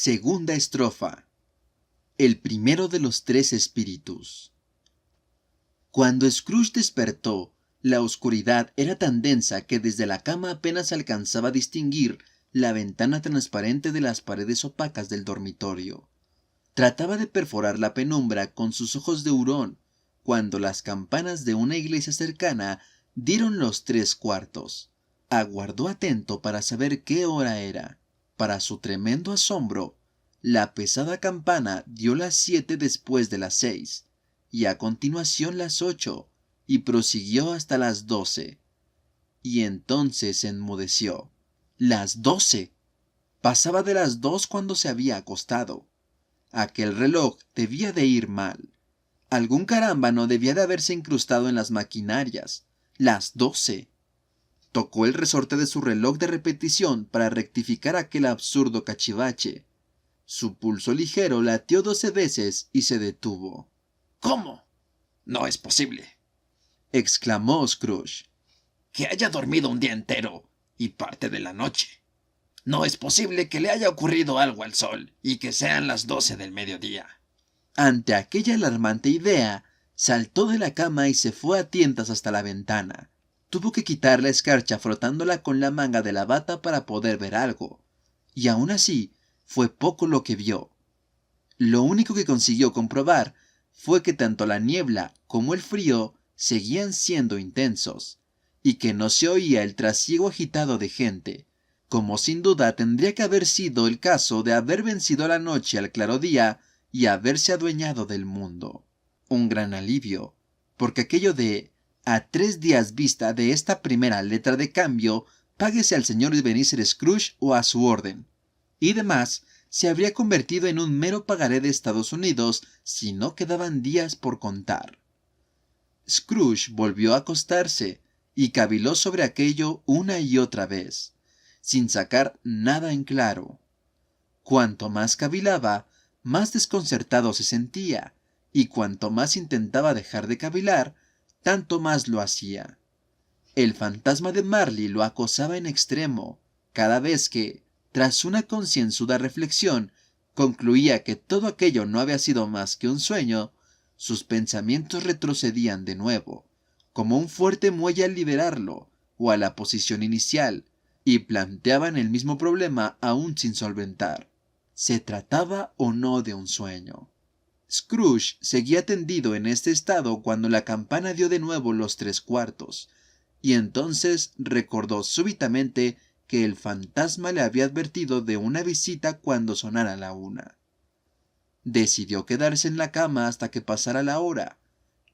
Segunda estrofa. El primero de los tres espíritus. Cuando Scrooge despertó, la oscuridad era tan densa que desde la cama apenas alcanzaba a distinguir la ventana transparente de las paredes opacas del dormitorio. Trataba de perforar la penumbra con sus ojos de hurón, cuando las campanas de una iglesia cercana dieron los 3:15. Aguardó atento para saber qué hora era. Para su tremendo asombro, la pesada campana dio las 7 después de las 6, y a continuación las 8, y prosiguió hasta las 12. Y entonces enmudeció. ¡Las 12! Pasaba de las 2 cuando se había acostado. Aquel reloj debía de ir mal. Algún carámbano debía de haberse incrustado en las maquinarias. ¡Las 12! Tocó el resorte de su reloj de repetición para rectificar aquel absurdo cachivache. Su pulso ligero latió 12 veces y se detuvo. ¿Cómo? No es posible, exclamó Scrooge. que haya dormido un día entero y parte de la noche. No es posible que le haya ocurrido algo al sol y que sean las 12 del mediodía. Ante aquella alarmante idea, saltó de la cama y se fue a tientas hasta la ventana. Tuvo que quitar la escarcha frotándola con la manga de la bata para poder ver algo. Y aún así, fue poco lo que vio. Lo único que consiguió comprobar fue que tanto la niebla como el frío seguían siendo intensos, y que no se oía el trasiego agitado de gente, como sin duda tendría que haber sido el caso de haber vencido la noche al claro día y haberse adueñado del mundo. Un gran alivio, porque aquello de «a 3 días vista de esta primera letra de cambio, páguese al señor Ebenezer Scrooge o a su orden», y demás, se habría convertido en un mero pagaré de Estados Unidos si no quedaban días por contar. Scrooge volvió a acostarse y caviló sobre aquello una y otra vez, sin sacar nada en claro. Cuanto más cavilaba, más desconcertado se sentía, y cuanto más intentaba dejar de cavilar, tanto más lo hacía. El fantasma de Marley lo acosaba en extremo, cada vez que, tras una concienzuda reflexión, concluía que todo aquello no había sido más que un sueño. Sus pensamientos retrocedían de nuevo, como un fuerte muelle al liberarlo, o a la posición inicial, y planteaban el mismo problema aún sin solventar. ¿Se trataba o no de un sueño? Scrooge seguía tendido en este estado cuando la campana dio de nuevo los 3:15, y entonces recordó súbitamente que el fantasma le había advertido de una visita cuando sonara la 1. Decidió quedarse en la cama hasta que pasara la hora,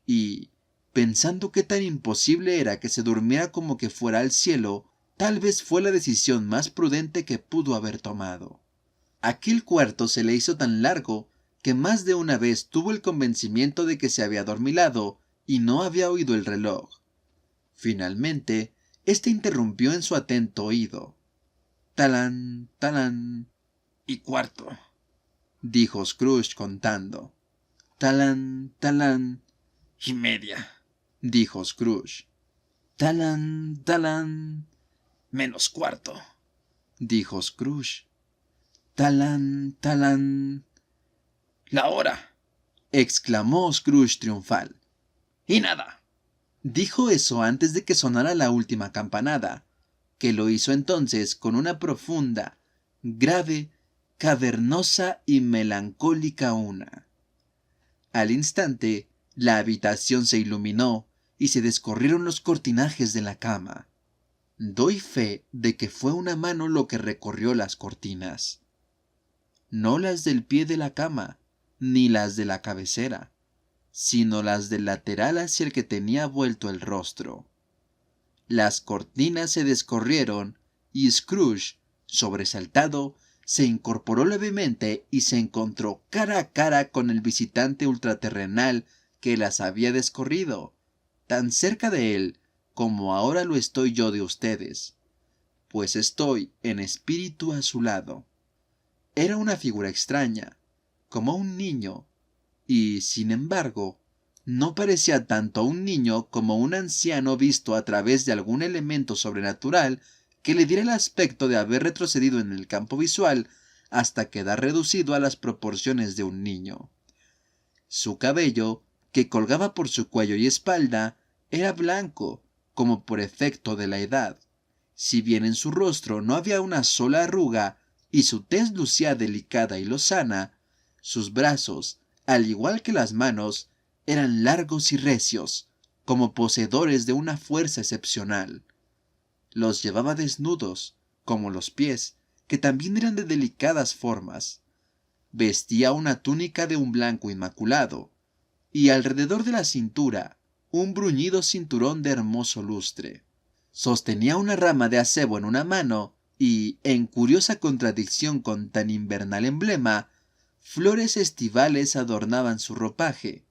y, pensando que tan imposible era que se durmiera como que fuera al cielo, tal vez fue la decisión más prudente que pudo haber tomado. Aquel cuarto se le hizo tan largo que más de una vez tuvo el convencimiento de que se había adormilado y no había oído el reloj. Finalmente, éste interrumpió en su atento oído. «Talán, talán», Y cuarto, dijo Scrooge contando. «Talán, talán», y media, dijo Scrooge. «Talán, talán», menos cuarto, dijo Scrooge. «Talán, talán», la hora, exclamó Scrooge triunfal. y nada. Dijo eso antes de que sonara la última campanada, que lo hizo entonces con una profunda, grave, cavernosa y melancólica una. Al instante, la habitación se iluminó y se descorrieron los cortinajes de la cama. Doy fe de que fue una mano lo que recorrió las cortinas. No las del pie de la cama, ni las de la cabecera, sino las del lateral hacia el que tenía vuelto el rostro. Las cortinas se descorrieron y Scrooge, sobresaltado, se incorporó levemente y se encontró cara a cara con el visitante ultraterrenal que las había descorrido, tan cerca de él como ahora lo estoy yo de ustedes, pues estoy en espíritu a su lado. Era una figura extraña, como un niño, y, sin embargo, no parecía tanto un niño como un anciano visto a través de algún elemento sobrenatural que le diera el aspecto de haber retrocedido en el campo visual hasta quedar reducido a las proporciones de un niño. Su cabello, que colgaba por su cuello y espalda, era blanco, como por efecto de la edad. Si bien en su rostro no había una sola arruga y su tez lucía delicada y lozana, sus brazos, al igual que las manos, eran largos y recios, como poseedores de una fuerza excepcional. Los llevaba desnudos, como los pies, que también eran de delicadas formas. Vestía una túnica de un blanco inmaculado, y alrededor de la cintura un bruñido cinturón de hermoso lustre. Sostenía una rama de acebo en una mano y, en curiosa contradicción con tan invernal emblema, flores estivales adornaban su ropaje.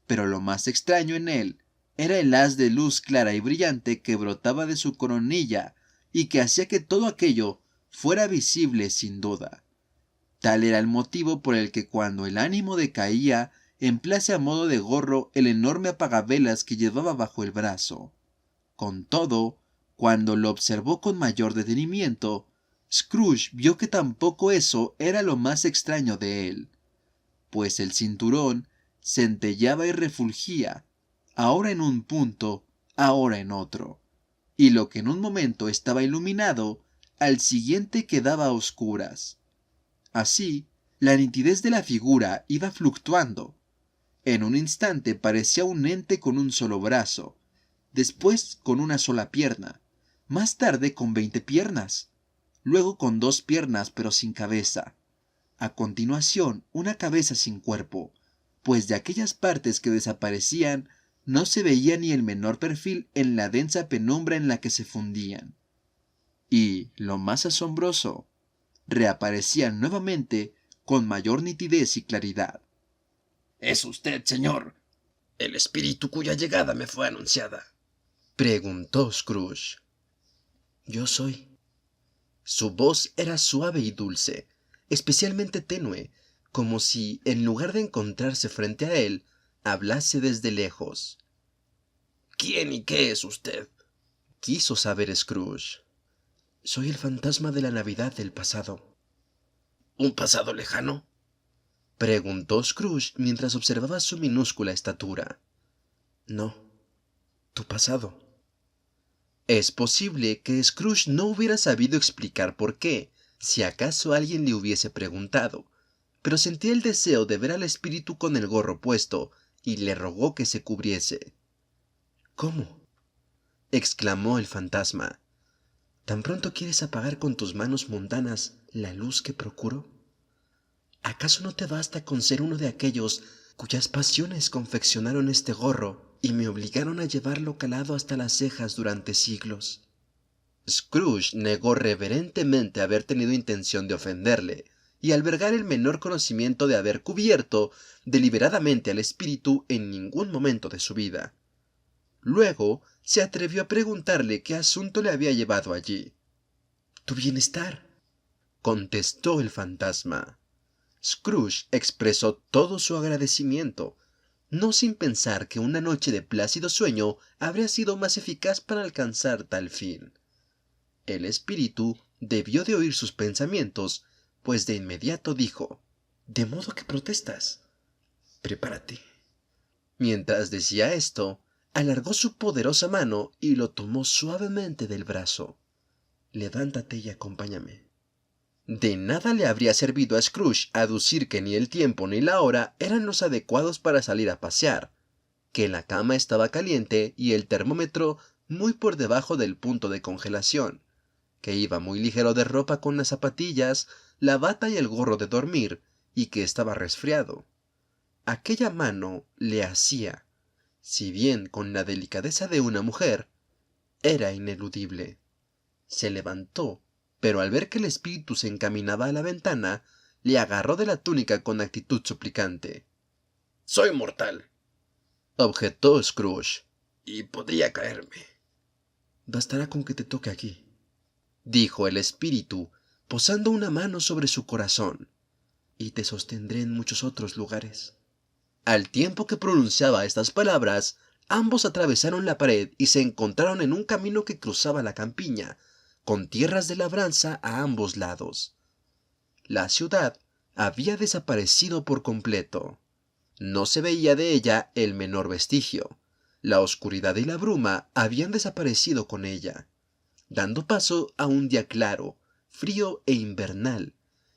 Pero lo más extraño en él era el haz de luz clara y brillante que brotaba de su coronilla y que hacía que todo aquello fuera visible sin duda. Tal era el motivo por el que cuando el ánimo decaía, emplease a modo de gorro el enorme apagavelas que llevaba bajo el brazo. Con todo, cuando lo observó con mayor detenimiento, Scrooge vio que tampoco eso era lo más extraño de él, pues el cinturón centelleaba y refulgía, ahora en un punto, ahora en otro, y lo que en un momento estaba iluminado, al siguiente quedaba a oscuras. Así, la nitidez de la figura iba fluctuando. En un instante parecía un ente con un solo brazo, después con una sola pierna, más tarde con 20 piernas, luego con 2 piernas pero sin cabeza, a continuación una cabeza sin cuerpo, pues de aquellas partes que desaparecían no se veía ni el menor perfil en la densa penumbra en la que se fundían. Y, lo más asombroso, reaparecían nuevamente con mayor nitidez y claridad. ¿Es usted, señor, el espíritu cuya llegada me fue anunciada?, preguntó Scrooge. Yo soy. Su voz era suave y dulce, especialmente tenue, como si, en lugar de encontrarse frente a él, hablase desde lejos. ¿Quién y qué es usted?, quiso saber Scrooge. Soy el fantasma de la Navidad del pasado. ¿Un pasado lejano?, preguntó Scrooge mientras observaba su minúscula estatura. No, tu pasado. Es posible que Scrooge no hubiera sabido explicar por qué, si acaso alguien le hubiese preguntado, pero sentía el deseo de ver al espíritu con el gorro puesto y le rogó que se cubriese. ¿Cómo?, exclamó el fantasma. ¿Tan pronto quieres apagar con tus manos mundanas la luz que procuro? ¿Acaso no te basta con ser uno de aquellos cuyas pasiones confeccionaron este gorro y me obligaron a llevarlo calado hasta las cejas durante siglos? Scrooge negó reverentemente haber tenido intención de ofenderle y albergar el menor conocimiento de haber cubierto deliberadamente al espíritu en ningún momento de su vida. Luego se atrevió a preguntarle qué asunto le había llevado allí. «Tu bienestar», contestó el fantasma. Scrooge expresó todo su agradecimiento, no sin pensar que una noche de plácido sueño habría sido más eficaz para alcanzar tal fin. El espíritu debió de oír sus pensamientos, pues de inmediato dijo: «¿De modo que protestas? Prepárate». Mientras decía esto, alargó su poderosa mano y lo tomó suavemente del brazo. «Levántate y acompáñame». De nada le habría servido a Scrooge aducir que ni el tiempo ni la hora eran los adecuados para salir a pasear, que la cama estaba caliente y el termómetro muy por debajo del punto de congelación, que iba muy ligero de ropa con las zapatillas, la bata y el gorro de dormir, y que estaba resfriado. Aquella mano le hacía, si bien con la delicadeza de una mujer, era ineludible. Se levantó, pero al ver que el espíritu se encaminaba a la ventana, le agarró de la túnica con actitud suplicante. «Soy mortal», objetó Scrooge, «y podría caerme». «Bastará con que te toque aquí», dijo el espíritu, posando una mano sobre su corazón, «y te sostendré en muchos otros lugares». Al tiempo que pronunciaba estas palabras, ambos atravesaron la pared y se encontraron en un camino que cruzaba la campiña, con tierras de labranza a ambos lados. La ciudad había desaparecido por completo. No se veía de ella el menor vestigio. La oscuridad y la bruma habían desaparecido con ella, dando paso a un día claro, frío e invernal,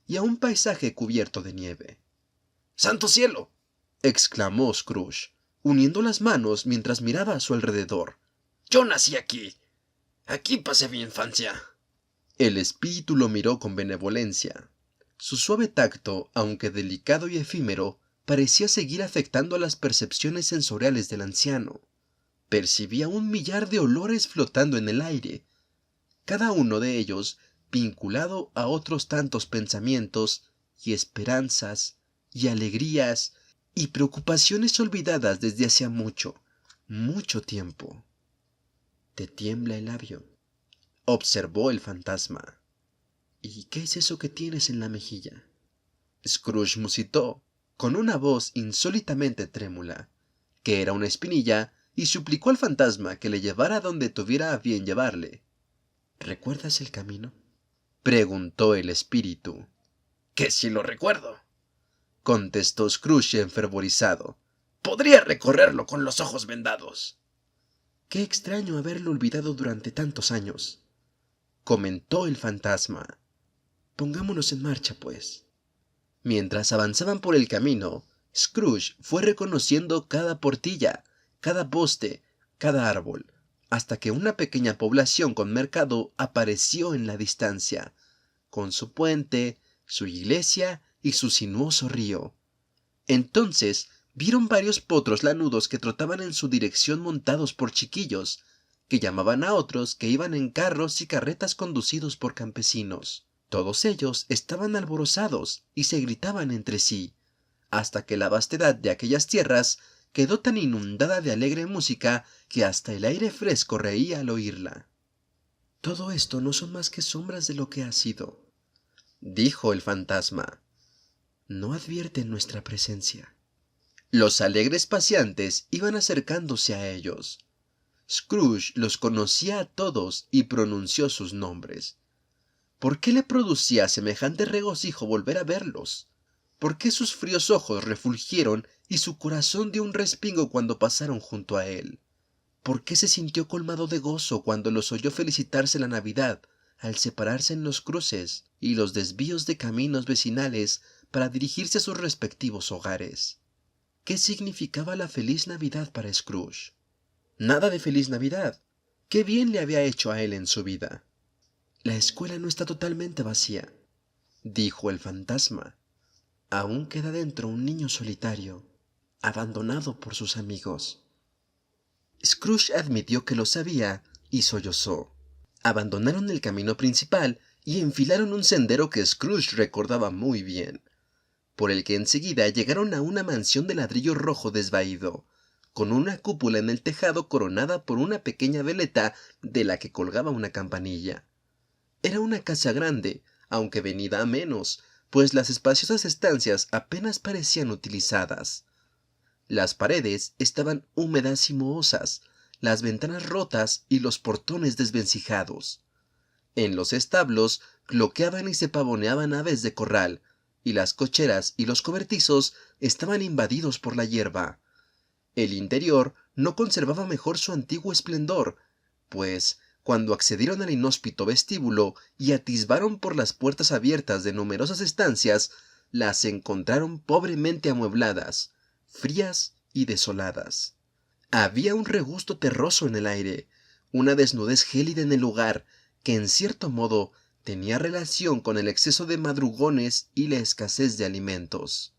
y a un paisaje cubierto de nieve. ¡Santo cielo!, exclamó Scrooge, uniendo las manos mientras miraba a su alrededor. Yo nací aquí. Aquí pasé mi infancia. El espíritu lo miró con benevolencia. Su suave tacto, aunque delicado y efímero, parecía seguir afectando a las percepciones sensoriales del anciano. Percibía un millar de olores flotando en el aire, cada uno de ellos vinculado a otros tantos pensamientos y esperanzas y alegrías y preocupaciones olvidadas desde hacía mucho, mucho tiempo. «Te tiembla el labio», observó el fantasma. «¿Y qué es eso que tienes en la mejilla?» Scrooge musitó, con una voz insólitamente trémula, que era una espinilla, y suplicó al fantasma que le llevara donde tuviera a bien llevarle. «¿Recuerdas el camino?», preguntó el espíritu. «Que si lo recuerdo», contestó Scrooge enfervorizado. «Podría recorrerlo con los ojos vendados». «Qué extraño haberlo olvidado durante tantos años», comentó el fantasma. «Pongámonos en marcha, pues». Mientras avanzaban por el camino, Scrooge fue reconociendo cada portilla, cada poste, cada árbol, hasta que una pequeña población con mercado apareció en la distancia, con su puente, su iglesia y su sinuoso río. Entonces vieron varios potros lanudos que trotaban en su dirección montados por chiquillos, que llamaban a otros que iban en carros y carretas conducidos por campesinos. Todos ellos estaban alborozados y se gritaban entre sí, hasta que la vastedad de aquellas tierras quedó tan inundada de alegre música que hasta el aire fresco reía al oírla. «Todo esto no son más que sombras de lo que ha sido», dijo el fantasma. «No advierten nuestra presencia». Los alegres paseantes iban acercándose a ellos. Scrooge los conocía a todos y pronunció sus nombres. ¿Por qué le producía semejante regocijo volver a verlos? ¿Por qué sus fríos ojos refulgieron y su corazón dio un respingo cuando pasaron junto a él? ¿Por qué se sintió colmado de gozo cuando los oyó felicitarse la Navidad al separarse en los cruces y los desvíos de caminos vecinales para dirigirse a sus respectivos hogares? ¿Qué significaba la feliz Navidad para Scrooge? Nada de feliz Navidad. ¿Qué bien le había hecho a él en su vida? «La escuela no está totalmente vacía», dijo el fantasma. «Aún queda dentro un niño solitario, abandonado por sus amigos». Scrooge admitió que lo sabía y sollozó. Abandonaron el camino principal y enfilaron un sendero que Scrooge recordaba muy bien, por el que enseguida llegaron a una mansión de ladrillo rojo desvaído, con una cúpula en el tejado coronada por una pequeña veleta de la que colgaba una campanilla. Era una casa grande, aunque venida a menos, pues las espaciosas estancias apenas parecían utilizadas. Las paredes estaban húmedas y mohosas, las ventanas rotas y los portones desvencijados. En los establos cloqueaban y se pavoneaban aves de corral, y las cocheras y los cobertizos estaban invadidos por la hierba. El interior no conservaba mejor su antiguo esplendor, pues cuando accedieron al inhóspito vestíbulo y atisbaron por las puertas abiertas de numerosas estancias, las encontraron pobremente amuebladas, frías y desoladas. Había un regusto terroso en el aire, una desnudez gélida en el lugar, que en cierto modo tenía relación con el exceso de madrugones y la escasez de alimentos.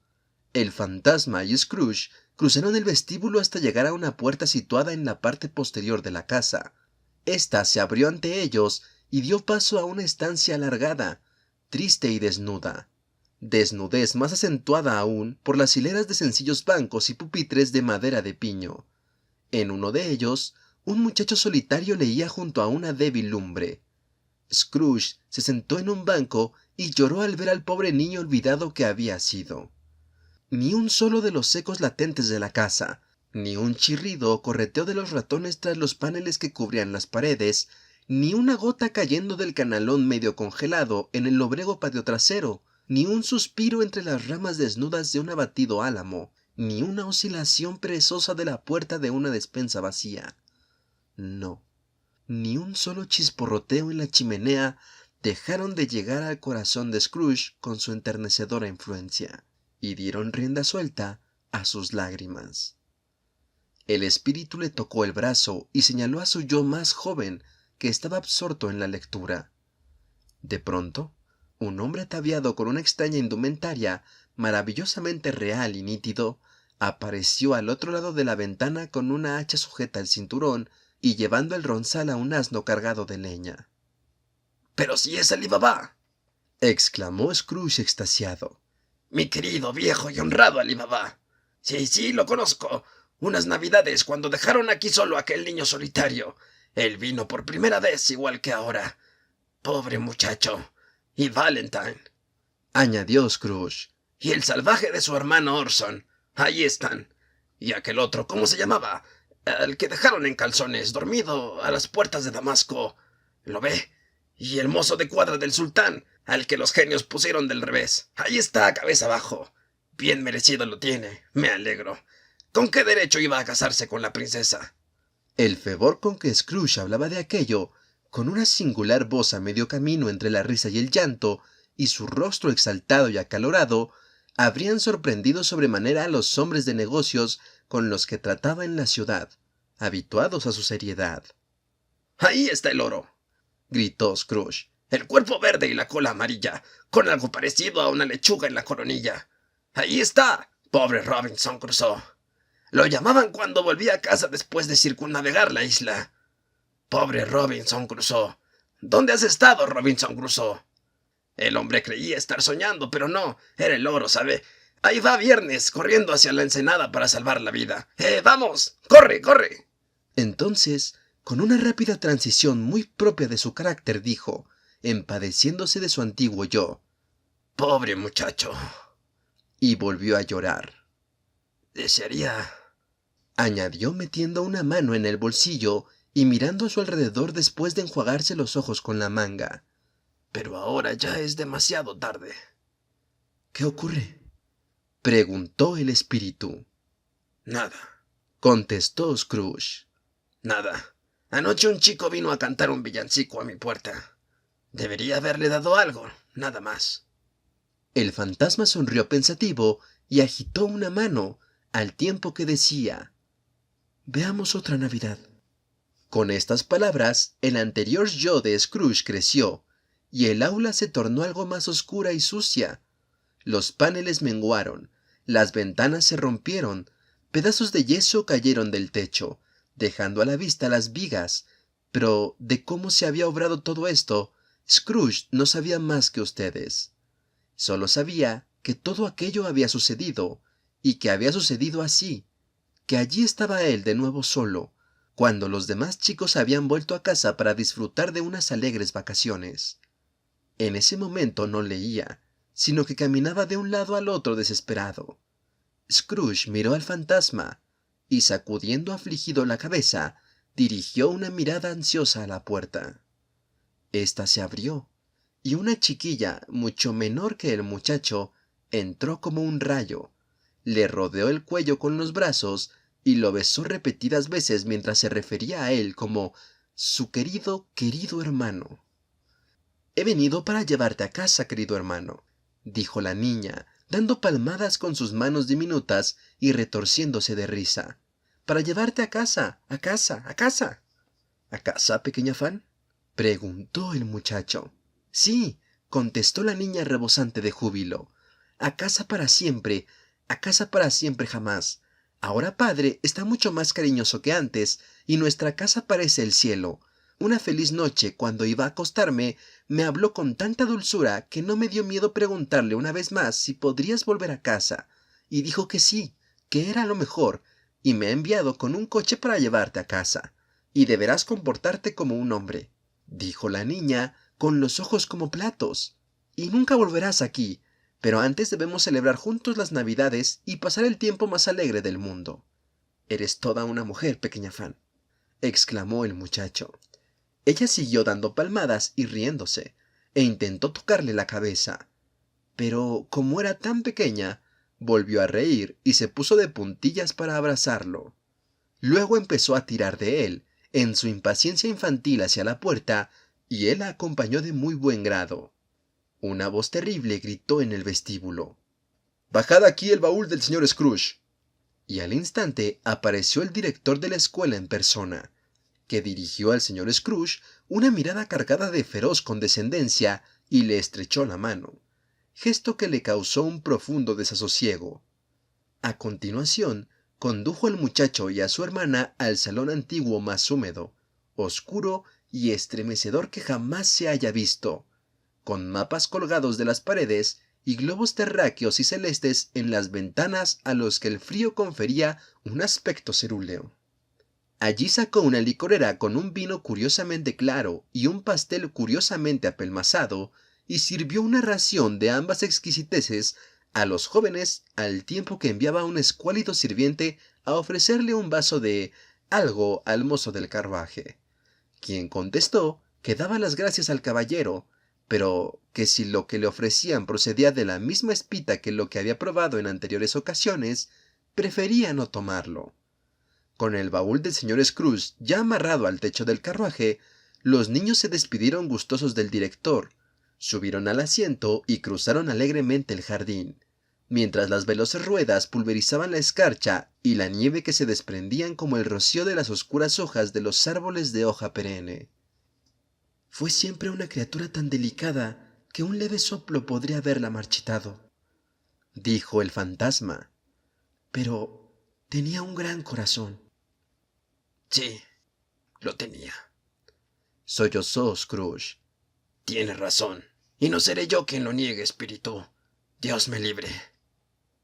El fantasma y Scrooge cruzaron el vestíbulo hasta llegar a una puerta situada en la parte posterior de la casa. Esta se abrió ante ellos y dio paso a una estancia alargada, triste y desnuda. Desnudez más acentuada aún por las hileras de sencillos bancos y pupitres de madera de piño. En uno de ellos, un muchacho solitario leía junto a una débil lumbre. Scrooge se sentó en un banco y lloró al ver al pobre niño olvidado que había sido. Ni un solo de los ecos latentes de la casa, ni un chirrido o correteo de los ratones tras los paneles que cubrían las paredes, ni una gota cayendo del canalón medio congelado en el lóbrego patio trasero, ni un suspiro entre las ramas desnudas de un abatido álamo, ni una oscilación perezosa de la puerta de una despensa vacía. No, ni un solo chisporroteo en la chimenea dejaron de llegar al corazón de Scrooge con su enternecedora influencia, y dieron rienda suelta a sus lágrimas. El espíritu le tocó el brazo y señaló a su yo más joven, que estaba absorto en la lectura. De pronto, un hombre ataviado con una extraña indumentaria, maravillosamente real y nítido, apareció al otro lado de la ventana con una hacha sujeta al cinturón y llevando el ronzal a un asno cargado de leña. ¡Pero si es Ali Baba!, exclamó Scrooge extasiado. Mi querido, viejo y honrado Ali Baba. Sí, lo conozco. Unas navidades, cuando dejaron aquí solo a aquel niño solitario, él vino por primera vez igual que ahora. Pobre muchacho. Y Valentine, añadió Scrooge. y el salvaje de su hermano Orson. Ahí están. Y aquel otro, ¿cómo se llamaba? El que dejaron en calzones, dormido a las puertas de Damasco. ¿Lo ve? Y el mozo de cuadra del sultán, al que los genios pusieron del revés. Ahí está, cabeza abajo. Bien merecido lo tiene. Me alegro. ¿Con qué derecho iba a casarse con la princesa? El fervor con que Scrooge hablaba de aquello, con una singular voz a medio camino entre la risa y el llanto, y su rostro exaltado y acalorado, habrían sorprendido sobremanera a los hombres de negocios con los que trataba en la ciudad, habituados a su seriedad. Ahí está el oro, gritó Scrooge. el cuerpo verde y la cola amarilla, con algo parecido a una lechuga en la coronilla. Ahí está, pobre Robinson Crusoe. Lo llamaban cuando volvía a casa después de circunnavegar la isla. Pobre Robinson Crusoe. ¿Dónde has estado, Robinson Crusoe? El hombre creía estar soñando, pero no, era el oro, ¿sabe? Ahí va Viernes, corriendo hacia la ensenada para salvar la vida. ¡Vamos! ¡Corre, corre! Entonces, con una rápida transición muy propia de su carácter, dijo, empadeciéndose de su antiguo yo: Pobre muchacho. Y volvió a llorar. Desearía, añadió metiendo una mano en el bolsillo y mirando a su alrededor después de enjuagarse los ojos con la manga. pero ahora ya es demasiado tarde. ¿Qué ocurre?, preguntó el espíritu. Nada, contestó Scrooge. nada. Anoche un chico vino a cantar un villancico a mi puerta. Debería haberle dado algo, nada más. El fantasma sonrió pensativo y agitó una mano, al tiempo que decía: «Veamos otra Navidad». Con estas palabras, el anterior yo de Scrooge creció, y el aula se tornó algo más oscura y sucia. Los paneles menguaron, las ventanas se rompieron, pedazos de yeso cayeron del techo, dejando a la vista las vigas. Pero de cómo se había obrado todo esto, Scrooge no sabía más que ustedes. Solo sabía que todo aquello había sucedido, y que había sucedido así, que allí estaba él de nuevo solo, cuando los demás chicos habían vuelto a casa para disfrutar de unas alegres vacaciones. En ese momento no leía, sino que caminaba de un lado al otro desesperado. Scrooge miró al fantasma, y sacudiendo afligido la cabeza, dirigió una mirada ansiosa a la puerta. Esta se abrió, y una chiquilla, mucho menor que el muchacho, entró como un rayo, le rodeó el cuello con los brazos y lo besó repetidas veces mientras se refería a él como su querido hermano. «He venido para llevarte a casa, querido hermano», dijo la niña, dando palmadas con sus manos diminutas y retorciéndose de risa. «Para llevarte a casa, a casa, a casa». «¿A casa, pequeña Fan?», preguntó el muchacho. «Sí», contestó la niña rebosante de júbilo. «A casa para siempre jamás. Ahora padre está mucho más cariñoso que antes, y nuestra casa parece el cielo. Una feliz noche, cuando iba a acostarme, me habló con tanta dulzura que no me dio miedo preguntarle una vez más si podrías volver a casa, y dijo que sí, que era lo mejor, y me ha enviado con un coche para llevarte a casa. Y deberás comportarte como un hombre», dijo la niña, con los ojos como platos. «Y nunca volverás aquí. Pero antes debemos celebrar juntos las Navidades y pasar el tiempo más alegre del mundo». «Eres toda una mujer, pequeña Fan», exclamó el muchacho. Ella siguió dando palmadas y riéndose, e intentó tocarle la cabeza. pero como era tan pequeña, volvió a reír y se puso de puntillas para abrazarlo. Luego empezó a tirar de él, en su impaciencia infantil hacia la puerta, y él la acompañó de muy buen grado. Una voz terrible gritó en el vestíbulo: «¡Bajad aquí el baúl del señor Scrooge!». Y al instante apareció el director de la escuela en persona, que dirigió al señor Scrooge una mirada cargada de feroz condescendencia y le estrechó la mano, gesto que le causó un profundo desasosiego. A continuación, condujo al muchacho y a su hermana al salón antiguo más húmedo, oscuro y estremecedor que jamás se haya visto, con mapas colgados de las paredes y globos terráqueos y celestes en las ventanas a los que el frío confería un aspecto cerúleo. Allí sacó una licorera con un vino curiosamente claro y un pastel curiosamente apelmazado, y sirvió una ración de ambas exquisiteces a los jóvenes, al tiempo que enviaba a un escuálido sirviente a ofrecerle un vaso de algo al mozo del carruaje, quien contestó que daba las gracias al caballero, pero que si lo que le ofrecían procedía de la misma espita que lo que había probado en anteriores ocasiones, prefería no tomarlo. Con el baúl del señor Scrooge ya amarrado al techo del carruaje, los niños se despidieron gustosos del director, subieron al asiento y cruzaron alegremente el jardín, mientras las veloces ruedas pulverizaban la escarcha y la nieve que se desprendían como el rocío de las oscuras hojas de los árboles de hoja perenne. «Fue siempre una criatura tan delicada que un leve soplo podría haberla marchitado», dijo el fantasma, «pero tenía un gran corazón». Sí, lo tenía. Sollozó Scrooge. Tienes razón, y no seré yo quien lo niegue, espíritu. Dios me libre.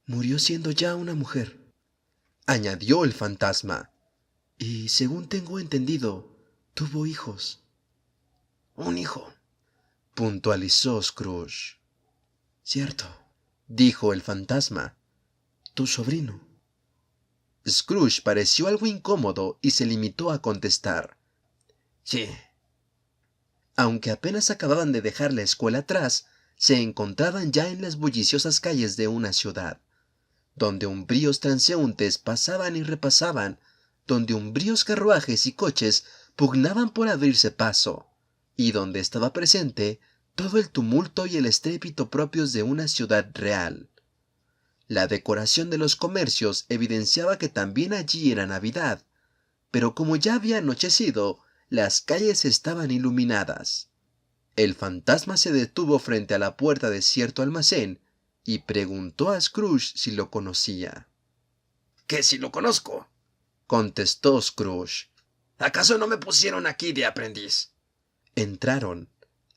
Murió siendo ya una mujer, añadió el fantasma, y según tengo entendido, tuvo hijos. Un hijo, puntualizó Scrooge. Cierto, dijo el fantasma. Tu sobrino. Scrooge pareció algo incómodo y se limitó a contestar: sí. Aunque apenas acababan de dejar la escuela atrás, se encontraban ya en las bulliciosas calles de una ciudad, donde umbríos transeúntes pasaban y repasaban, donde umbríos carruajes y coches pugnaban por abrirse paso, y donde estaba presente todo el tumulto y el estrépito propios de una ciudad real. La decoración de los comercios evidenciaba que también allí era Navidad, pero como ya había anochecido, las calles estaban iluminadas. El fantasma se detuvo frente a la puerta de cierto almacén y preguntó a Scrooge si lo conocía. ¿Que si lo conozco? Contestó Scrooge. ¿Acaso no me pusieron aquí de aprendiz? Entraron.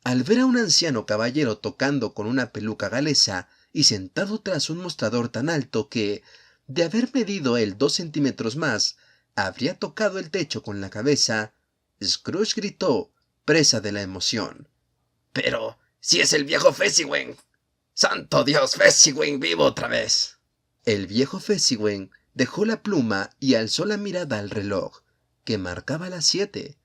Al ver a un anciano caballero tocando con una peluca galesa y sentado tras un mostrador tan alto que, de haber medido él 2 centímetros más, habría tocado el techo con la cabeza, Scrooge gritó, presa de la emoción: Pero, si es el viejo Fezziwig. ¡Santo Dios, Fezziwig vivo otra vez! El viejo Fezziwig dejó la pluma y alzó la mirada al reloj, que marcaba las 7.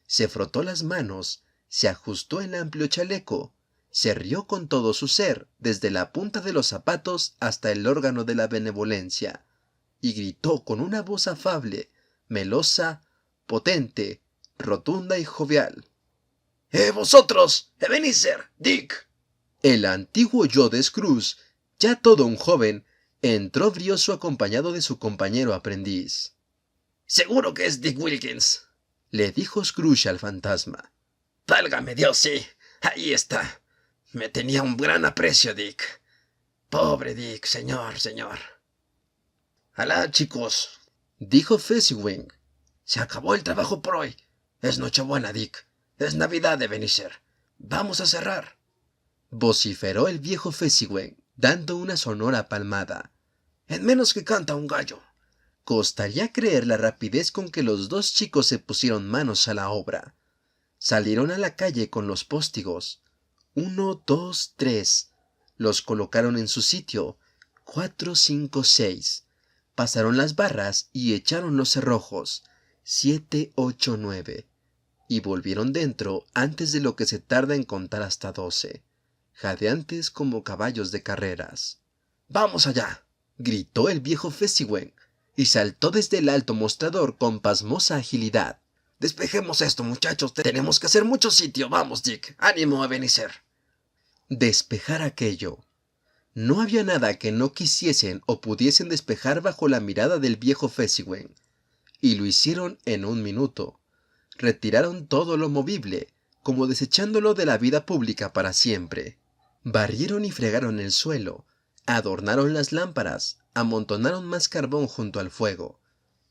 Se frotó las manos, se ajustó el amplio chaleco, se rió con todo su ser, desde la punta de los zapatos hasta el órgano de la benevolencia, y gritó con una voz afable, melosa, potente, rotunda y jovial: ¡Vosotros! ¡Ebenezer! ¡Dick! El antiguo yo de Scrooge, ya todo un joven, entró brioso acompañado de su compañero aprendiz. Seguro que es Dick Wilkins, le dijo Scrooge al fantasma. Válgame Dios, sí, ahí está. Me tenía un gran aprecio, Dick. Pobre Dick, señor. Alá, chicos, dijo Fezziwig. se acabó el trabajo por hoy. Es Nochebuena, Dick. Es Navidad, Ebenezer. Vamos a cerrar. Vociferó el viejo Fezziwig, dando una sonora palmada. En menos que canta un gallo. Costaría creer la rapidez con que los 2 chicos se pusieron manos a la obra. Salieron a la calle con los póstigos. 1, 2, 3. Los colocaron en su sitio. 4, 5, 6. Pasaron las barras y echaron los cerrojos. 7, 8, 9. Y volvieron dentro antes de lo que se tarda en contar hasta 12. jadeantes como caballos de carreras. ¡Vamos allá!, gritó el viejo Fezziwig, y saltó desde el alto mostrador con pasmosa agilidad. Despejemos esto, muchachos. Tenemos que hacer mucho sitio. Vamos, Dick. Ánimo, Ebenezer. Despejar aquello. No había nada que no quisiesen o pudiesen despejar bajo la mirada del viejo Fezziwig. Y lo hicieron en 1 minuto. Retiraron todo lo movible, como desechándolo de la vida pública para siempre. Barrieron y fregaron el suelo, adornaron las lámparas, amontonaron más carbón junto al fuego,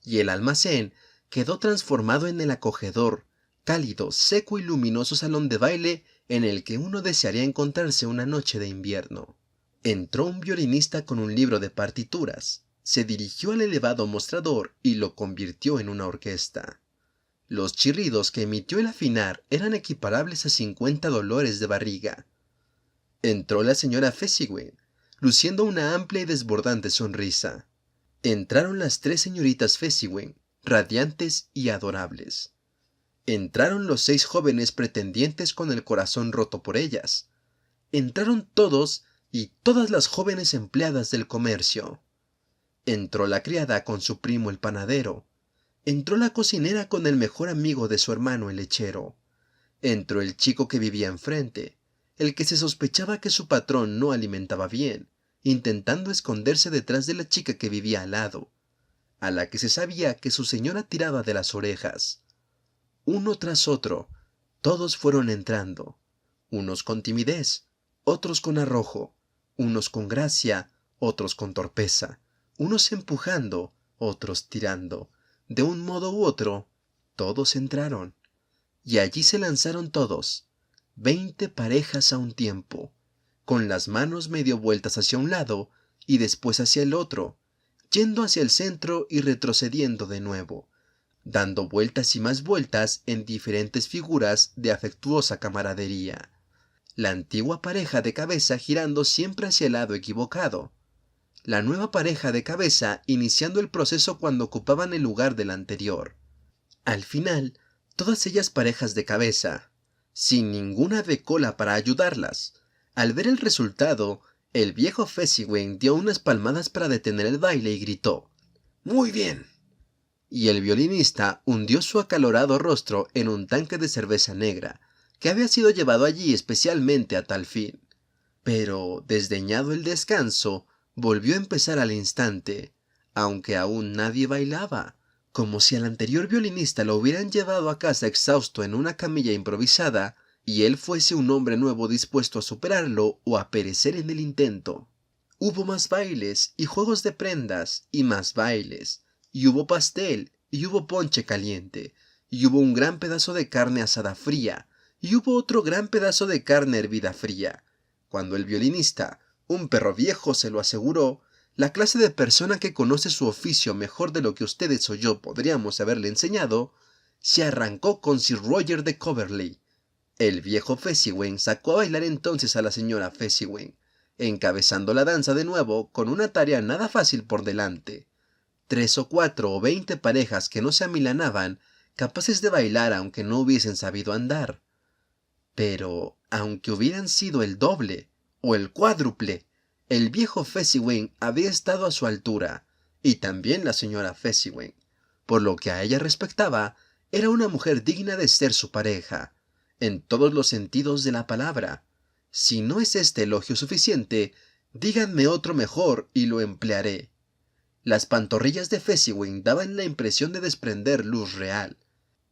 y el almacén quedó transformado en el acogedor, cálido, seco y luminoso salón de baile en el que uno desearía encontrarse una noche de invierno. Entró un violinista con un libro de partituras, se dirigió al elevado mostrador y lo convirtió en una orquesta. Los chirridos que emitió el afinar eran equiparables a 50 dolores de barriga. Entró la señora Fezziwig, luciendo una amplia y desbordante sonrisa. Entraron las 3 señoritas Fezziwig, radiantes y adorables. Entraron los 6 jóvenes pretendientes con el corazón roto por ellas. Entraron todos y todas las jóvenes empleadas del comercio. Entró la criada con su primo el panadero. Entró la cocinera con el mejor amigo de su hermano el lechero. Entró el chico que vivía enfrente, el que se sospechaba que su patrón no alimentaba bien, intentando esconderse detrás de la chica que vivía al lado, a la que se sabía que su señora tiraba de las orejas. Uno tras otro, todos fueron entrando, unos con timidez, otros con arrojo, unos con gracia, otros con torpeza, unos empujando, otros tirando. De un modo u otro, todos entraron, y allí se lanzaron todos, 20 parejas a un tiempo, con las manos medio vueltas hacia un lado y después hacia el otro, yendo hacia el centro y retrocediendo de nuevo, dando vueltas y más vueltas en diferentes figuras de afectuosa camaradería. La antigua pareja de cabeza girando siempre hacia el lado equivocado, la nueva pareja de cabeza iniciando el proceso cuando ocupaban el lugar del anterior. Al final, todas ellas parejas de cabeza, sin ninguna de cola para ayudarlas. Al ver el resultado, el viejo Fezziwig dio unas palmadas para detener el baile y gritó: ¡Muy bien! Y el violinista hundió su acalorado rostro en un tanque de cerveza negra, que había sido llevado allí especialmente a tal fin. Pero, desdeñado el descanso, volvió a empezar al instante, aunque aún nadie bailaba, como si al anterior violinista lo hubieran llevado a casa exhausto en una camilla improvisada, y él fuese un hombre nuevo dispuesto a superarlo o a perecer en el intento. Hubo más bailes y juegos de prendas y más bailes, y hubo pastel y hubo ponche caliente, y hubo un gran pedazo de carne asada fría, y hubo otro gran pedazo de carne hervida fría. Cuando el violinista, un perro viejo, se lo aseguró, la clase de persona que conoce su oficio mejor de lo que ustedes o yo podríamos haberle enseñado, se arrancó con Sir Roger de Coverley. El viejo Fezziwig sacó a bailar entonces a la señora Fezziwig, encabezando la danza de nuevo con una tarea nada fácil por delante. 3 o 4 o 20 parejas que no se amilanaban, capaces de bailar aunque no hubiesen sabido andar. Pero, aunque hubieran sido el doble o el cuádruple, el viejo Fezziwig había estado a su altura, y también la señora Fezziwig. Por lo que a ella respectaba, era una mujer digna de ser su pareja, en todos los sentidos de la palabra. Si no es este elogio suficiente, díganme otro mejor y lo emplearé. Las pantorrillas de Fezziwig daban la impresión de desprender luz real.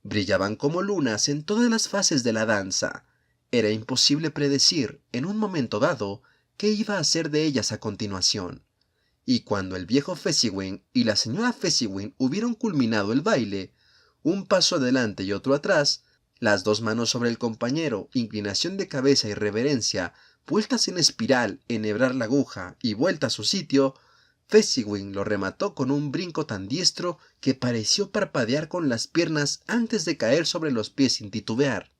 Brillaban como lunas en todas las fases de la danza. Era imposible predecir, en un momento dado, qué iba a hacer de ellas a continuación. Y cuando el viejo Fezziwig y la señora Fezziwig hubieron culminado el baile, un paso adelante y otro atrás, las 2 manos sobre el compañero, inclinación de cabeza y reverencia, vueltas en espiral, enhebrar la aguja y vuelta a su sitio, Fezziwig lo remató con un brinco tan diestro que pareció parpadear con las piernas antes de caer sobre los pies sin titubear.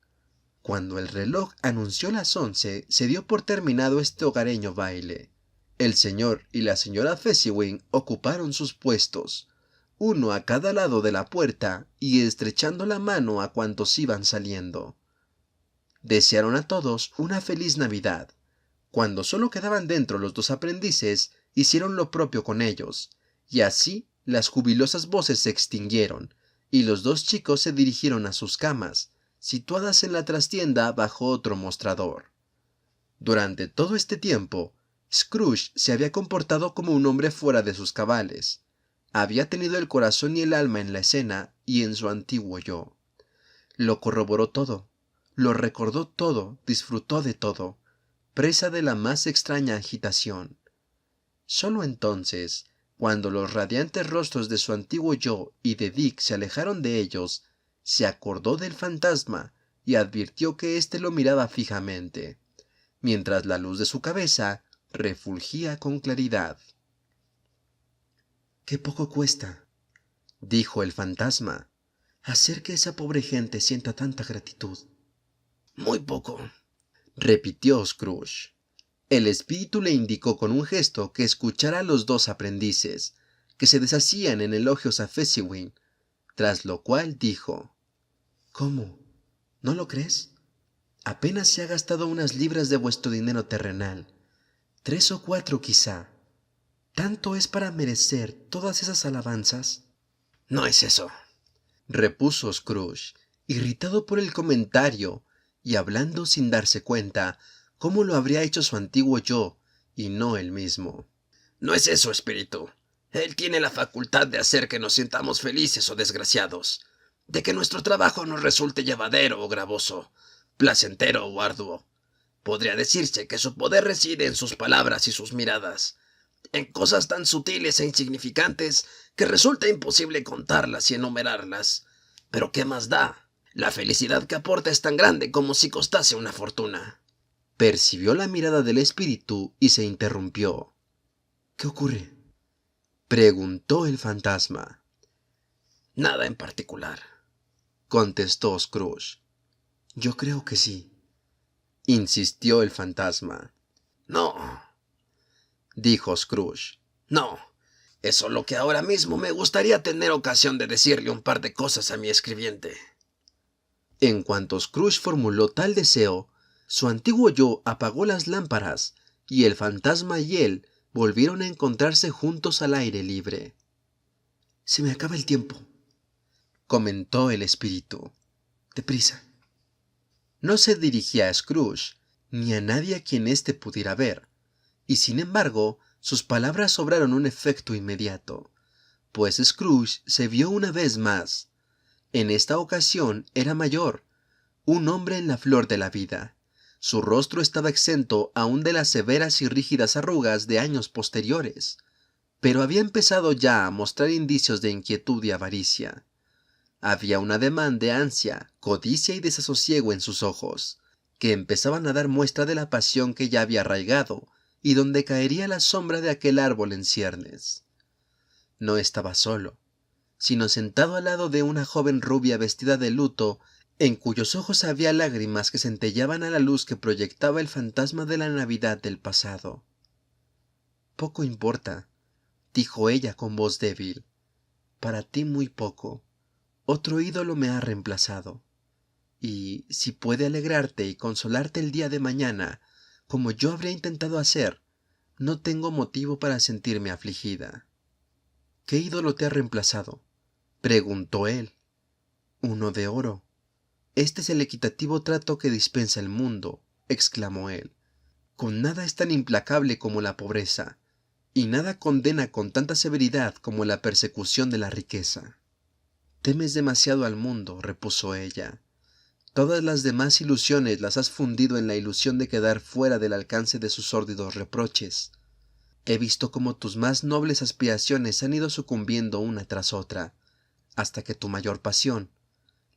Cuando el reloj anunció las 11, se dio por terminado este hogareño baile. El señor y la señora Fezziwig ocuparon sus puestos, uno a cada lado de la puerta y estrechando la mano a cuantos iban saliendo. Desearon a todos una feliz Navidad, Cuando solo quedaban dentro los dos aprendices, hicieron lo propio con ellos, y así las jubilosas voces se extinguieron, y los dos chicos se dirigieron a sus camas, situadas en la trastienda bajo otro mostrador. Durante todo este tiempo, Scrooge se había comportado como un hombre fuera de sus cabales. Había tenido el corazón y el alma en la escena y en su antiguo yo. Lo corroboró todo, lo recordó todo, disfrutó de todo, presa de la más extraña agitación. Solo entonces, cuando los radiantes rostros de su antiguo yo y de Dick se alejaron de ellos, se acordó del fantasma y advirtió que éste lo miraba fijamente, mientras la luz de su cabeza refulgía con claridad. «Qué poco cuesta», dijo el fantasma, «hacer que esa pobre gente sienta tanta gratitud». Muy poco, repitió Scrooge. El espíritu le indicó con un gesto que escuchara a los dos aprendices, que se deshacían en elogios a Fezziwig, tras lo cual dijo: «¿Cómo? ¿No lo crees? Apenas se ha gastado unas libras de vuestro dinero terrenal, 3 o 4 quizá. ¿Tanto es para merecer todas esas alabanzas?». no es eso, repuso Scrooge, irritado por el comentario y hablando sin darse cuenta cómo lo habría hecho su antiguo yo y no él mismo. No es eso, espíritu. Él tiene la facultad de hacer que nos sintamos felices o desgraciados, de que nuestro trabajo nos resulte llevadero o gravoso, placentero o arduo. Podría decirse que su poder reside en sus palabras y sus miradas, en cosas tan sutiles e insignificantes que resulta imposible contarlas y enumerarlas. Pero ¿qué más da? La felicidad que aporta es tan grande como si costase una fortuna. Percibió la mirada del espíritu y se interrumpió. «¿Qué ocurre?», preguntó el fantasma. Nada en particular, contestó Scrooge. «Yo creo que sí», insistió el fantasma. No, dijo Scrooge. no. Es solo que ahora mismo me gustaría tener ocasión de decirle un par de cosas a mi escribiente. En cuanto Scrooge formuló tal deseo, su antiguo yo apagó las lámparas y el fantasma y él volvieron a encontrarse juntos al aire libre. «Se me acaba el tiempo», comentó el espíritu. «Deprisa». No se dirigía a Scrooge, ni a nadie a quien éste pudiera ver, y sin embargo sus palabras obraron un efecto inmediato, pues Scrooge se vio una vez más. En esta ocasión era mayor, un hombre en la flor de la vida. Su rostro estaba exento aún de las severas y rígidas arrugas de años posteriores, pero había empezado ya a mostrar indicios de inquietud y avaricia. Había un ademán de ansia, codicia y desasosiego en sus ojos, que empezaban a dar muestra de la pasión que ya había arraigado y donde caería la sombra de aquel árbol en ciernes. No estaba solo, sino sentado al lado de una joven rubia vestida de luto, en cuyos ojos había lágrimas que centellaban a la luz que proyectaba el fantasma de la Navidad del pasado. «Poco importa», dijo ella con voz débil. «Para ti muy poco. Otro ídolo me ha reemplazado. Y si puede alegrarte y consolarte el día de mañana, como yo habría intentado hacer, no tengo motivo para sentirme afligida». «¿Qué ídolo te ha reemplazado?», preguntó él. «Uno de oro. Este es el equitativo trato que dispensa el mundo», exclamó él. «Con nada es tan implacable como la pobreza, y nada condena con tanta severidad como la persecución de la riqueza». «Temes demasiado al mundo», repuso ella. «Todas las demás ilusiones las has fundido en la ilusión de quedar fuera del alcance de sus sórdidos reproches. He visto cómo tus más nobles aspiraciones han ido sucumbiendo una tras otra, hasta que tu mayor pasión,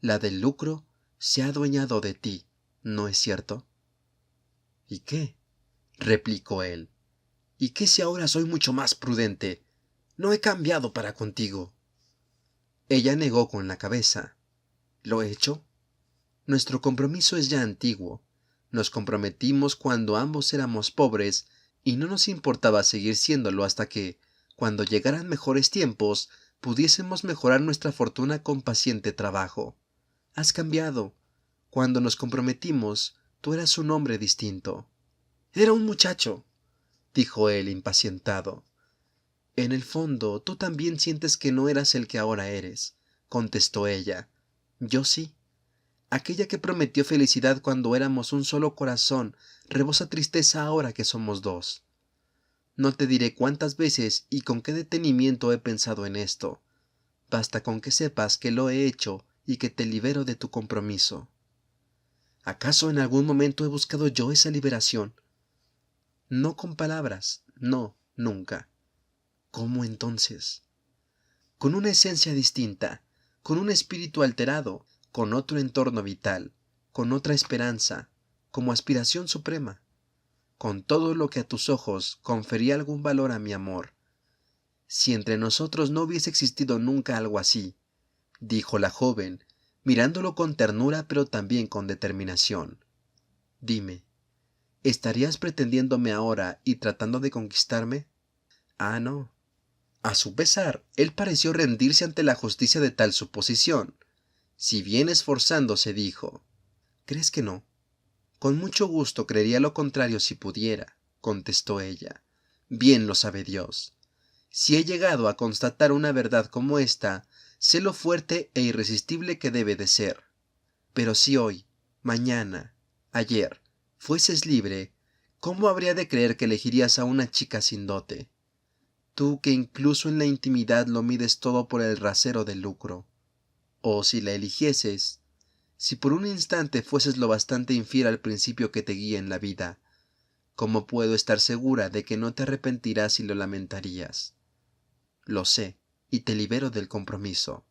la del lucro, se ha adueñado de ti, ¿no es cierto?». «¿Y qué?», replicó él. «¿Y qué si ahora soy mucho más prudente? No he cambiado para contigo». Ella negó con la cabeza. «¿Lo he hecho? Nuestro compromiso es ya antiguo. Nos comprometimos cuando ambos éramos pobres y no nos importaba seguir siéndolo hasta que, cuando llegaran mejores tiempos, pudiésemos mejorar nuestra fortuna con paciente trabajo. Has cambiado. Cuando nos comprometimos, tú eras un hombre distinto». Era un muchacho, dijo él impacientado. En el fondo, tú también sientes que no eras el que ahora eres, contestó ella. Yo sí. Aquella que prometió felicidad cuando éramos un solo corazón rebosa tristeza ahora que somos dos. No te diré cuántas veces y con qué detenimiento he pensado en esto. Basta con que sepas que lo he hecho y que te libero de tu compromiso. ¿Acaso en algún momento he buscado yo esa liberación? No con palabras, no, nunca. ¿Cómo entonces? Con una esencia distinta, con un espíritu alterado, con otro entorno vital, con otra esperanza, como aspiración suprema, con todo lo que a tus ojos confería algún valor a mi amor. Si entre nosotros no hubiese existido nunca algo así, dijo la joven, mirándolo con ternura pero también con determinación. Dime, ¿estarías pretendiéndome ahora y tratando de conquistarme? Ah, no. A su pesar, él pareció rendirse ante la justicia de tal suposición. Si bien esforzándose, dijo: ¿Crees que no? Con mucho gusto creería lo contrario si pudiera, contestó ella. Bien lo sabe Dios. Si he llegado a constatar una verdad como esta, sé lo fuerte e irresistible que debe de ser. Pero si hoy, mañana, ayer, fueses libre, ¿cómo habría de creer que elegirías a una chica sin dote? Tú que incluso en la intimidad lo mides todo por el rasero del lucro. O si la eligieses, si por un instante fueses lo bastante infiel al principio que te guía en la vida, ¿cómo puedo estar segura de que no te arrepentirás y lo lamentarías? Lo sé, y te libero del compromiso,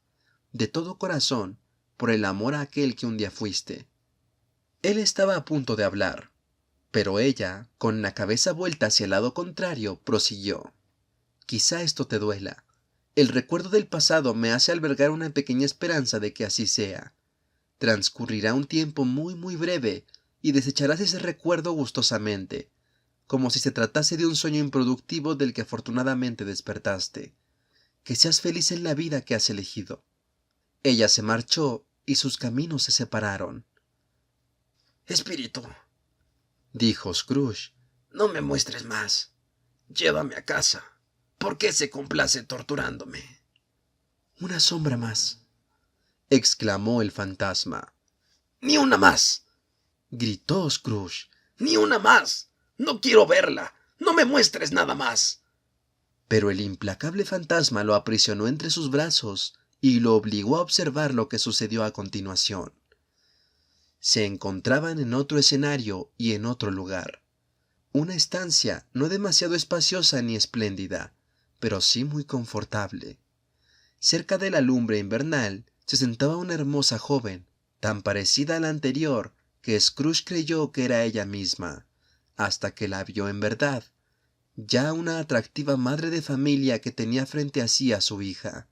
de todo corazón, por el amor a aquel que un día fuiste. Él estaba a punto de hablar, pero ella, con la cabeza vuelta hacia el lado contrario, prosiguió. Quizá esto te duela. El recuerdo del pasado me hace albergar una pequeña esperanza de que así sea. Transcurrirá un tiempo muy muy breve y desecharás ese recuerdo gustosamente, como si se tratase de un sueño improductivo del que afortunadamente despertaste. Que seas feliz en la vida que has elegido. Ella se marchó y sus caminos se separaron. Espíritu, Dijo Scrooge. no me muestres más. Llévame a casa. ¿Por qué se complace torturándome? Una sombra más, exclamó el fantasma. ¡Ni una más! Gritó Scrooge. ¡Ni una más! ¡No quiero verla! ¡No me muestres nada más! Pero el implacable fantasma lo aprisionó entre sus brazos y lo obligó a observar lo que sucedió a continuación. Se encontraban en otro escenario y en otro lugar. Una estancia no demasiado espaciosa ni espléndida, pero sí muy confortable. Cerca de la lumbre invernal se sentaba una hermosa joven, tan parecida a la anterior que Scrooge creyó que era ella misma, hasta que la vio en verdad, ya una atractiva madre de familia que tenía frente a sí a su hija.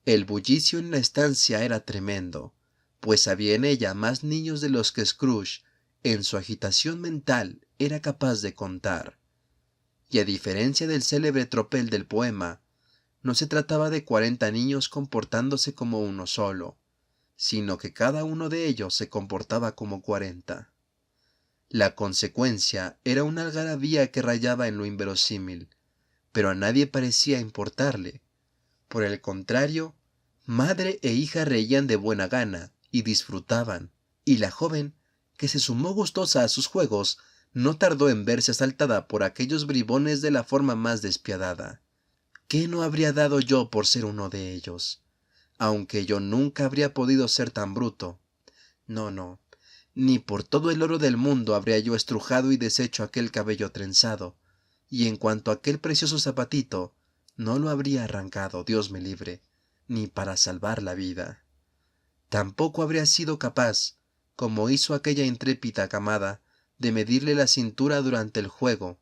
El bullicio en la estancia era tremendo, pues había en ella más niños de los que Scrooge, en su agitación mental, era capaz de contar. Y a diferencia del célebre tropel del poema, no se trataba de 40 niños comportándose como uno solo, sino que cada uno de ellos se comportaba como 40. La consecuencia era una algarabía que rayaba en lo inverosímil, pero a nadie parecía importarle. Por el contrario, madre e hija reían de buena gana y disfrutaban, y la joven, que se sumó gustosa a sus juegos, no tardó en verse asaltada por aquellos bribones de la forma más despiadada. ¿Qué no habría dado yo por ser uno de ellos? Aunque yo nunca habría podido ser tan bruto. No, ni por todo el oro del mundo habría yo estrujado y deshecho aquel cabello trenzado, y en cuanto a aquel precioso zapatito, no lo habría arrancado, Dios me libre, ni para salvar la vida. Tampoco habría sido capaz, como hizo aquella intrépida camada, de medirle la cintura durante el juego.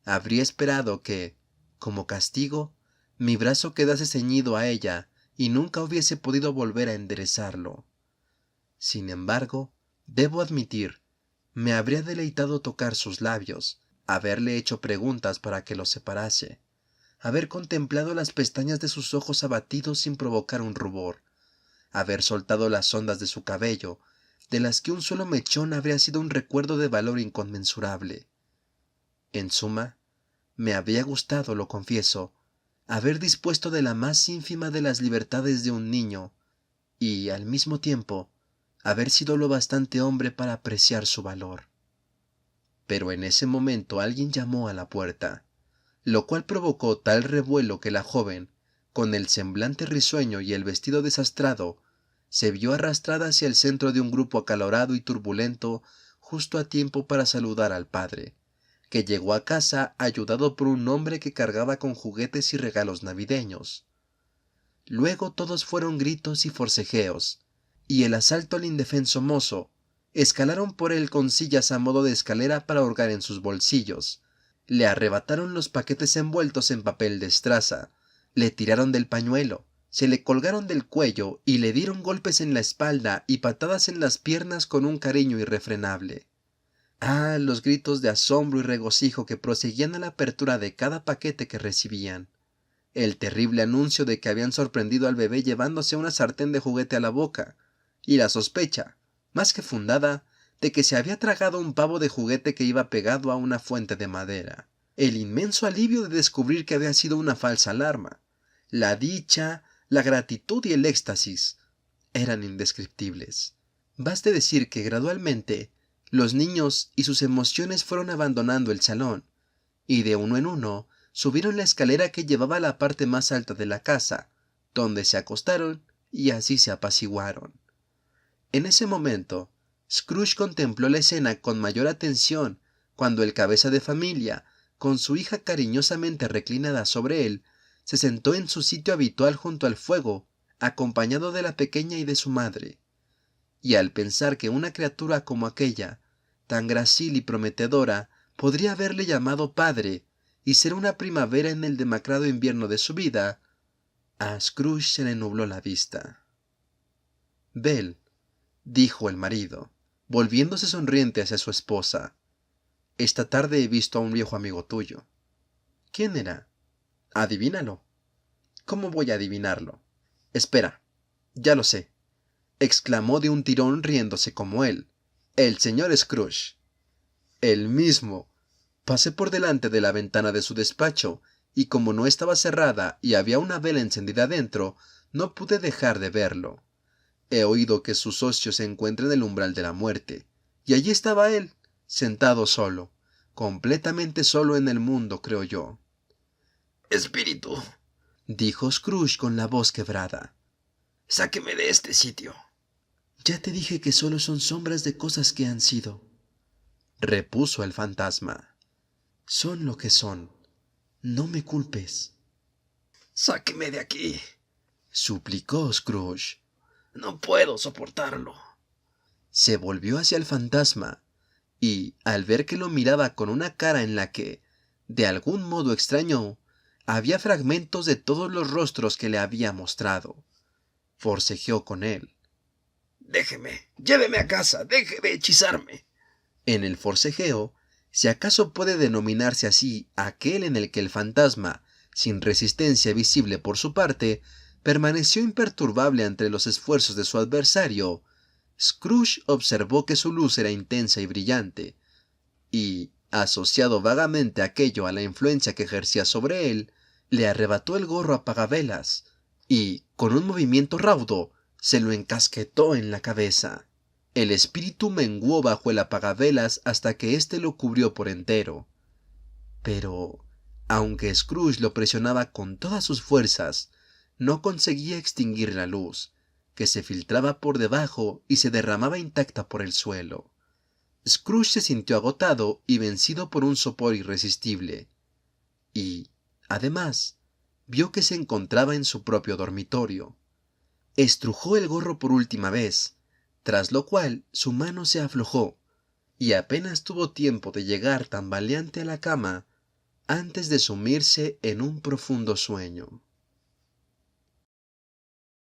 Habría esperado que, como castigo, mi brazo quedase ceñido a ella y nunca hubiese podido volver a enderezarlo. Sin embargo, debo admitir, me habría deleitado tocar sus labios, haberle hecho preguntas para que los separase, haber contemplado las pestañas de sus ojos abatidos sin provocar un rubor, haber soltado las ondas de su cabello, de las que un solo mechón habría sido un recuerdo de valor inconmensurable. En suma, me habría gustado, lo confieso, haber dispuesto de la más ínfima de las libertades de un niño y, al mismo tiempo, haber sido lo bastante hombre para apreciar su valor. Pero en ese momento alguien llamó a la puerta, lo cual provocó tal revuelo que la joven, con el semblante risueño y el vestido desastrado, se vio arrastrada hacia el centro de un grupo acalorado y turbulento justo a tiempo para saludar al padre, que llegó a casa ayudado por un hombre que cargaba con juguetes y regalos navideños. Luego todos fueron gritos y forcejeos, y el asalto al indefenso mozo. Escalaron por él con sillas a modo de escalera para hurgar en sus bolsillos. Le arrebataron los paquetes envueltos en papel de estraza. Le tiraron del pañuelo, se le colgaron del cuello y le dieron golpes en la espalda y patadas en las piernas con un cariño irrefrenable. Ah, los gritos de asombro y regocijo que proseguían a la apertura de cada paquete que recibían. El terrible anuncio de que habían sorprendido al bebé llevándose una sartén de juguete a la boca, y la sospecha, más que fundada, de que se había tragado un pavo de juguete que iba pegado a una fuente de madera. El inmenso alivio de descubrir que había sido una falsa alarma. La dicha, la gratitud y el éxtasis eran indescriptibles. Baste decir que gradualmente los niños y sus emociones fueron abandonando el salón, y de uno en uno subieron la escalera que llevaba a la parte más alta de la casa, donde se acostaron y así se apaciguaron. En ese momento, Scrooge contempló la escena con mayor atención cuando el cabeza de familia, con su hija cariñosamente reclinada sobre él, se sentó en su sitio habitual junto al fuego, acompañado de la pequeña y de su madre. Y al pensar que una criatura como aquella, tan gracil y prometedora, podría haberle llamado padre y ser una primavera en el demacrado invierno de su vida, a Scrooge se le nubló la vista. «Belle», dijo el marido, volviéndose sonriente hacia su esposa, «esta tarde he visto a un viejo amigo tuyo». «¿Quién era?» «Adivínalo». «¿Cómo voy a adivinarlo?» «Espera, ya lo sé», exclamó de un tirón riéndose como él. «El señor Scrooge». «El mismo». Pasé por delante de la ventana de su despacho, y como no estaba cerrada y había una vela encendida dentro, no pude dejar de verlo. He oído que su socio se encuentra en el umbral de la muerte, y allí estaba él, sentado solo, completamente solo en el mundo, creo yo. «Espíritu», dijo Scrooge con la voz quebrada, «sáqueme de este sitio». «Ya te dije que solo son sombras de cosas que han sido», repuso el fantasma. «Son lo que son. No me culpes». «Sáqueme de aquí», suplicó Scrooge. «no puedo soportarlo». Se volvió hacia el fantasma, y, al ver que lo miraba con una cara en la que, de algún modo extraño, había fragmentos de todos los rostros que le había mostrado, forcejeó con él. «Déjeme, lléveme a casa, deje de hechizarme». En el forcejeo, si acaso puede denominarse así aquel en el que el fantasma, sin resistencia visible por su parte, permaneció imperturbable ante los esfuerzos de su adversario, Scrooge observó que su luz era intensa y brillante, y, asociado vagamente aquello a la influencia que ejercía sobre él, le arrebató el gorro apagavelas y, con un movimiento raudo, se lo encasquetó en la cabeza. El espíritu menguó bajo el apagavelas hasta que éste lo cubrió por entero. Pero, aunque Scrooge lo presionaba con todas sus fuerzas, no conseguía extinguir la luz, que se filtraba por debajo y se derramaba intacta por el suelo. Scrooge se sintió agotado y vencido por un sopor irresistible. Y, además, vio que se encontraba en su propio dormitorio. Estrujó el gorro por última vez, tras lo cual su mano se aflojó, y apenas tuvo tiempo de llegar tambaleante a la cama antes de sumirse en un profundo sueño.